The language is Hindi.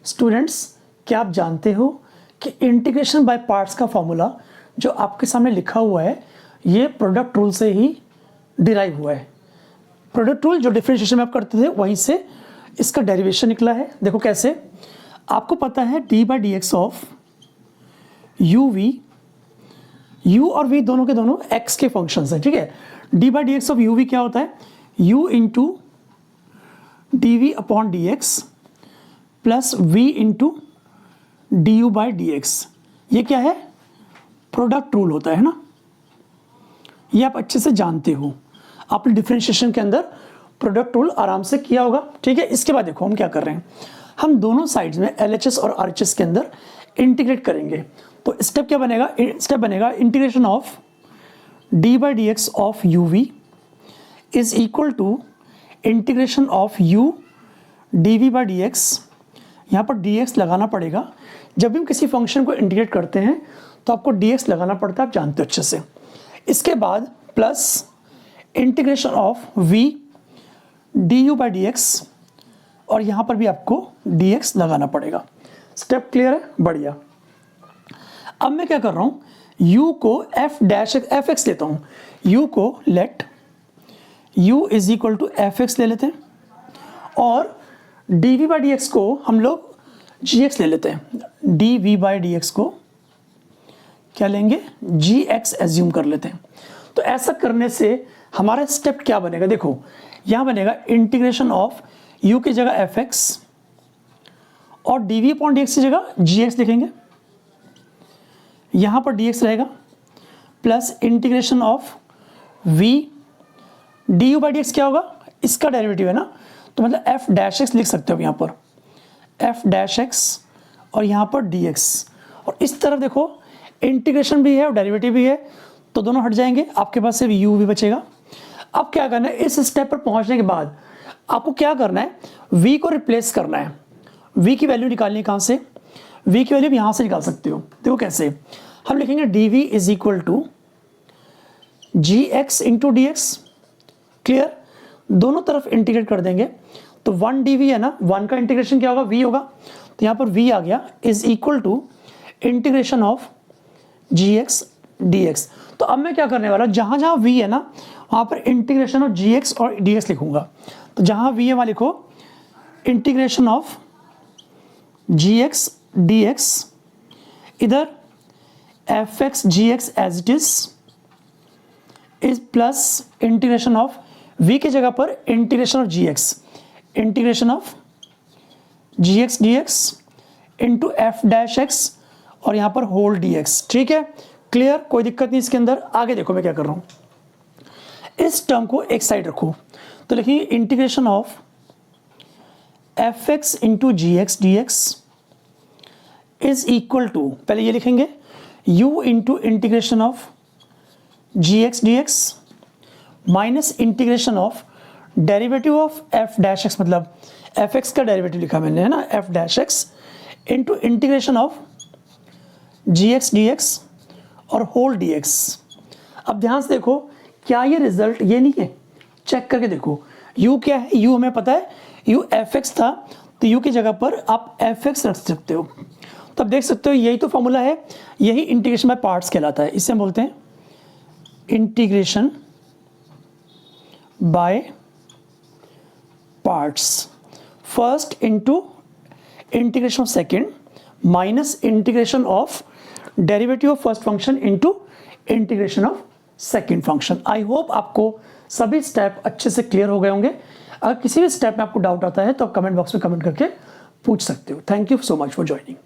स्टूडेंट्स, क्या आप जानते हो कि इंटीग्रेशन बाय पार्ट्स का फॉर्मूला जो आपके सामने लिखा हुआ है ये प्रोडक्ट रूल से ही डिराइव हुआ है। प्रोडक्ट रूल जो डिफरेंशिएशन में आप करते थे वहीं से इसका डेरिवेशन निकला है। देखो कैसे, आपको पता है d by d x of u v, u और वी दोनों के दोनों एक्स के फंक्शंस हैं, ठीक है। D by d x of u v क्या होता है, u into d v upon d x plus v into d u by d x. ये क्या है, प्रोडक्ट रूल होता है ना, ये आप अच्छे से जानते हो, आपने डिफरेंशिएशन के अंदर प्रोडक्ट रूल आराम से किया होगा, ठीक है। इसके बाद देखो हम क्या कर रहे हैं, हम दोनों साइड्स में LHS और RHS के अंदर इंटीग्रेट करेंगे। तो स्टेप क्या बनेगा, स्टेप बनेगा integration of d by d x of u v is equal to integration of u d v by d x. यहाँ पर dx लगाना पड़ेगा, जब भी हम किसी फंक्शन को इंटीग्रेट करते हैं तो आपको dx लगाना पड़ता है, आप जानते हो अच्छे से। इसके बाद plus integration of v D u by d x, और यहाँ पर भी आपको dx लगाना पड़ेगा। स्टेप क्लियर है, बढ़िया। अब मैं क्या कर रहा हूँ, u को f x लेता हूँ, u को let u is equal to f x ले लेते हैं, और d v by d x को हम लोग जी एक्स ले लेते हैं। D v by d x को क्या लेंगे, जी एक्स एज्यूम कर लेते हैं। तो ऐसा करने से हमारा स्टेप क्या बनेगा, देखो यहाँ बनेगा इंटीग्रेशन ऑफ यू की जगह एफ एक्स और d v upon d x की जगह जी एक्स लिखेंगे, यहाँ पर डी एक्स रहेगा plus integration of v d u by d x क्या होगा, इसका डेरिवेटिव है ना, तो मतलब एफ डैश एक्स लिख सकते हो यहाँ पर, एफ डैश एक्स और यहाँ पर डी एक्स। और इस तरफ देखो इंटीग्रेशन भी है और डेरिवेटिव भी है, तो दोनों हट जाएंगे, आपके पास सिर्फ यू भी बचेगा। अब क्या करना है, इस स्टेप पर पहुँचने के बाद आपको क्या करना है, v को रिप्लेस करना है। v की वैल्यू निकालनी है कहाँ से, v की वैल्यू यहाँ से निकाल सकते हो। देखो कैसे, हम लिखेंगे d v is equal to g x into d x. Clear, दोनों तरफ इंटीग्रेट कर देंगे, तो 1 dv है ना, 1 का इंटीग्रेशन क्या होगा, v होगा, तो यहाँ पर v आ गया is equal to integration of gx dx। तो अब मैं क्या करने वाला, जहाँ जहाँ v है ना वहाँ पर इंटीग्रेशन ऑफ gx और dx लिखूंगा। तो जहाँ v है वहाँ लिखो इंटीग्रेशन ऑफ gx dx, इधर fx gx as it is plus integration of v की जगह पर integration of gx, integration of gx dx into f dash x और यहाँ पर होल dx। ठीक है, क्लियर, कोई दिक्कत नहीं इसके अंदर। आगे देखो मैं क्या कर रहा हूँ, इस टर्म को एक साइड रखो, तो लिखिए integration of f x into g x d x is equal to, पहले ये लिखेंगे u into integration of g x d x minus integration of derivative of f dash x, मतलब एफ एक्स का डेरिवेटिव लिखा मैंने है ना, f dash x into integration of g x d x और होल डी एक्स। अब ध्यान से देखो, क्या ये रिजल्ट ये नहीं है, चेक करके देखो, u क्या है, u हमें पता है u एफ एक्स था, तो u की जगह पर आप एफ एक्स रख सकते हो। तो अब देख सकते हो यही तो फॉर्मूला है, यही इंटीग्रेशन बाय पार्ट्स कहलाता है, इसे हम बोलते हैं integration by parts. First into integration of second minus integration of derivative of first function into integration of second function. I hope आपको सभी स्टेप अच्छे से क्लियर हो गए होंगे। अगर किसी भी स्टेप में आपको डाउट आता है तो आप कमेंट बॉक्स में कमेंट करके पूछ सकते हो। Thank you so much for joining.